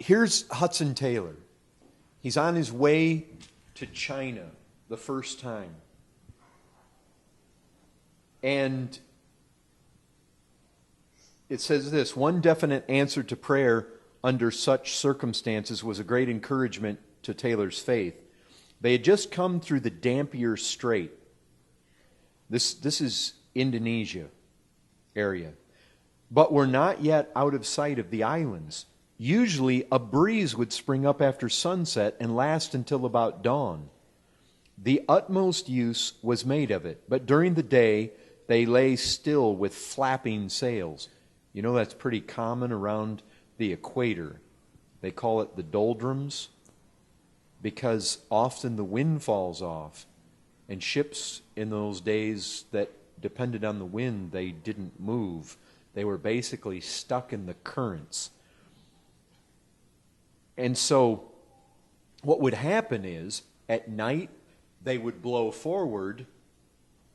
Here's Hudson Taylor. He's on his way to China the first time. And it says this: one definite answer to prayer under such circumstances was a great encouragement to Taylor's faith. They had just come through the Dampier Strait. This is Indonesia area. But were not yet out of sight of the islands. Usually a breeze would spring up after sunset and last until about dawn. The utmost use was made of it, but during the day they lay still with flapping sails. You know that's pretty common around the equator. They call it the doldrums because often the wind falls off, and ships in those days that depended on the wind, they didn't move. They were basically stuck in the currents. And so what would happen is at night they would blow forward.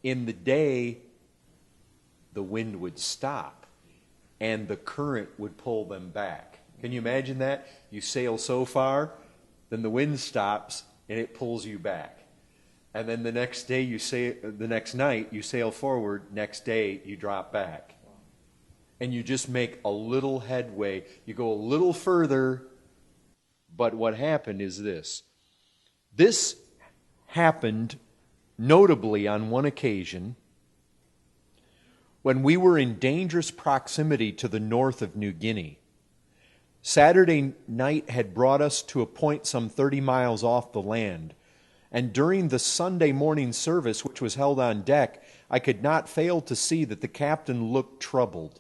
In the day the wind would stop and the current would pull them back. Can you imagine that? You sail so far, then the wind stops and it pulls you back. And then the next night you sail forward, next day you drop back. And you just make a little headway. You go a little further, but what happened is this. This happened notably on one occasion when we were in dangerous proximity to the north of New Guinea. Saturday night had brought us to a point some 30 miles off the land, and during the Sunday morning service, which was held on deck, I could not fail to see that the captain looked troubled,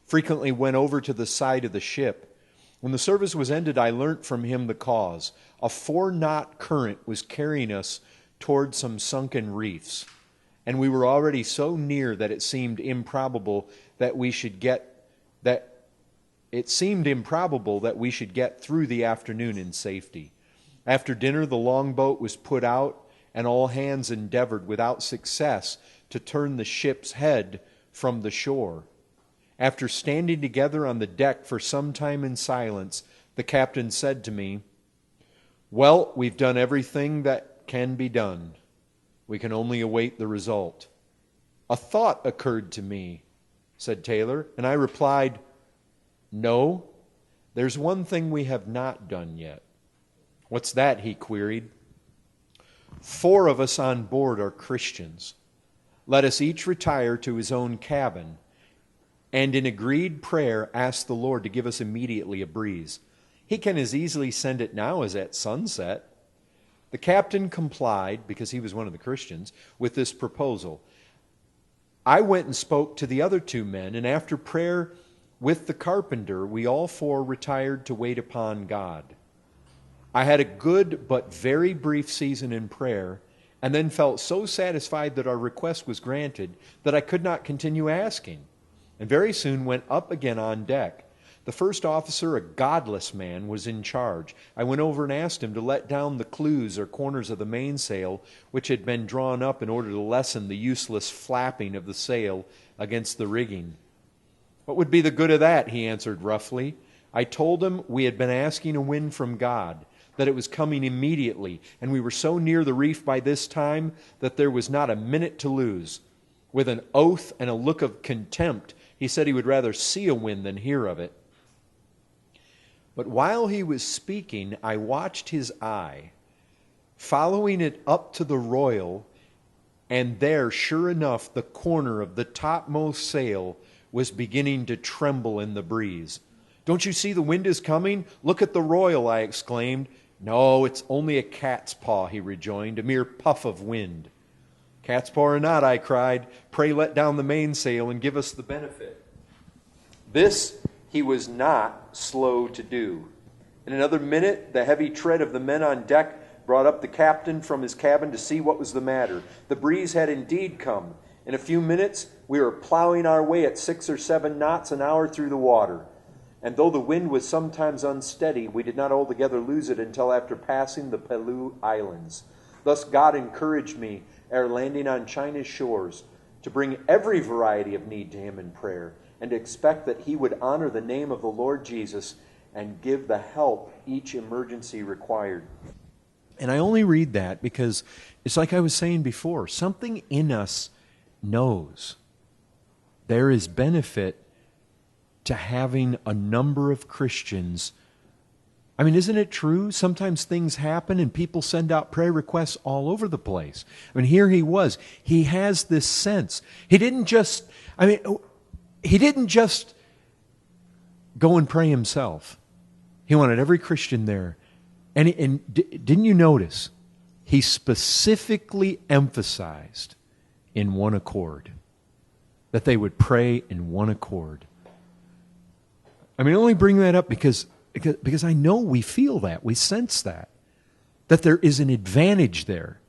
frequently went over to the side of the ship. When the service was ended, I learnt from him the cause. A 4-knot current was carrying us toward some sunken reefs, and we were already so near that it seemed improbable that we should get through the afternoon in safety. After dinner, the longboat was put out, and all hands endeavored without success to turn the ship's head from the shore. After standing together on the deck for some time in silence, the captain said to me, "Well, we've done everything that can be done. We can only await the result." "A thought occurred to me," said Taylor, and I replied, "No, there's one thing we have not done yet." "What's that?" he queried. 4 of us on board are Christians. Let us each retire to his own cabin, and in agreed prayer ask the Lord to give us immediately a breeze. He can as easily send it now as at sunset. The captain complied, because he was one of the Christians, with this proposal. I went and spoke to the other 2 men, and after prayer with the carpenter, we all 4 retired to wait upon God. I had a good but very brief season in prayer, and then felt so satisfied that our request was granted that I could not continue asking, and very soon went up again on deck. The first officer, a godless man, was in charge. I went over and asked him to let down the clews or corners of the mainsail, which had been drawn up in order to lessen the useless flapping of the sail against the rigging. "What would be the good of that?" he answered roughly. I told him we had been asking a wind from God, that it was coming immediately, and we were so near the reef by this time that there was not a minute to lose. With an oath and a look of contempt, he said he would rather see a wind than hear of it. But while he was speaking, I watched his eye, following it up to the royal, and there, sure enough, the corner of the topmost sail was beginning to tremble in the breeze. "Don't you see the wind is coming? Look at the royal," I exclaimed. "No, it's only a cat's paw," he rejoined, "a mere puff of wind." "Cat's paw or not," I cried, "pray let down the mainsail and give us the benefit." This he was not slow to do. In another minute, the heavy tread of the men on deck brought up the captain from his cabin to see what was the matter. The breeze had indeed come. In a few minutes, we were plowing our way at 6 or 7 knots an hour through the water. And though the wind was sometimes unsteady, we did not altogether lose it until after passing the Pelew Islands. Thus God encouraged me, ere landing on China's shores, to bring every variety of need to him in prayer, and to expect that he would honor the name of the Lord Jesus, and give the help each emergency required. And I only read that because it's like I was saying before, something in us knows there is benefit to having a number of Christians. I mean, isn't it true? Sometimes things happen and people send out prayer requests all over the place. I mean, here he was. He has this sense. He didn't just go and pray himself. He wanted every Christian there. And didn't you notice? He specifically emphasized in one accord, that they would pray in one accord. I mean, I only bring that up because I know we feel that, we sense that there is an advantage there.